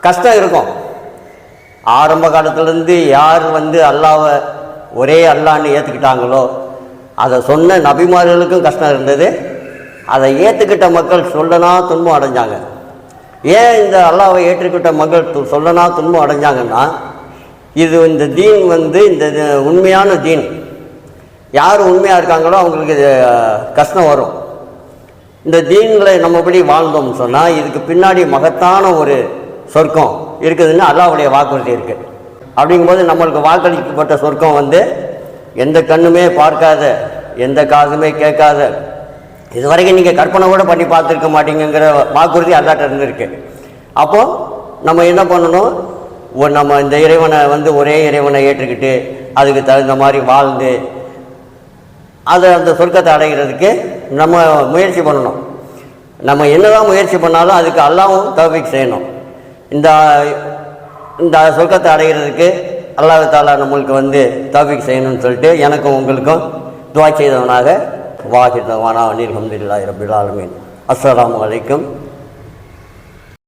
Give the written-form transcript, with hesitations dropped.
கஷ்டம் இருக்கும். ஆரம்ப காலத்துலேருந்து யார் அல்லாவை ஒரே அல்லான்னு ஏற்றுக்கிட்டாங்களோ அதை சொன்ன நபிமார்களுக்கும் கஷ்டம் இருந்தது. அதை ஏற்றுக்கிட்ட மக்கள் சொல்லனா துன்பம் அடைஞ்சாங்க. ஏன் இந்த அல்லாவை ஏற்றுக்கிட்ட மக்கள் சொல்லனா துன்பம் அடைஞ்சாங்கன்னா, இது இந்த தீன் இந்த உண்மையான தீன். யார் உண்மையாக இருக்காங்களோ அவங்களுக்கு கஷ்டம் வரும். இந்த தீன்களை நம்மபடி வாழ்ந்தோம்னு சொன்னால் இதுக்கு பின்னாடி மகத்தான ஒரு சொர்க்கம் இருக்குதுன்னு அல்லாஹ்வுடைய வாக்குறுதி இருக்குது. அப்படிங்கும்போது நம்மளுக்கு வாக்களிக்கப்பட்ட சொர்க்கம் எந்த கண்ணுமே பார்க்காத, எந்த காதுமே கேட்காத, இது வரைக்கும் நீங்கள் கற்பனை கூட பண்ணி பார்த்துருக்க மாட்டீங்கிற வாக்குறுதி அல்லாட்ட இருந்திருக்கு. அப்போது நம்ம என்ன பண்ணணும், நம்ம இந்த இறைவனை ஒரே இறைவனை ஏற்றுக்கிட்டு அதுக்கு தகுந்த மாதிரி வாழ்ந்து அந்த சொர்க்கத்தை அடைகிறதுக்கு நம்ம முயற்சி பண்ணணும். நம்ம என்னதான் முயற்சி பண்ணாலும் அதுக்கு அல்லாஹ்வும் தௌஃபீக் செய்யணும். இந்த சொர்க்கத்தை அடைகிறதுக்கு அல்லாஹ் தஆலா நம்மளுக்கு தௌஃபீக் செய்யணும்னு சொல்லிட்டு எனக்கும் உங்களுக்கும் துஆ செய்தவனாக வாஹித் தவானா அல்ஹம்துலில்லாஹி ரப்பில் ஆலமீன். அஸ்ஸலாமு அலைக்கும்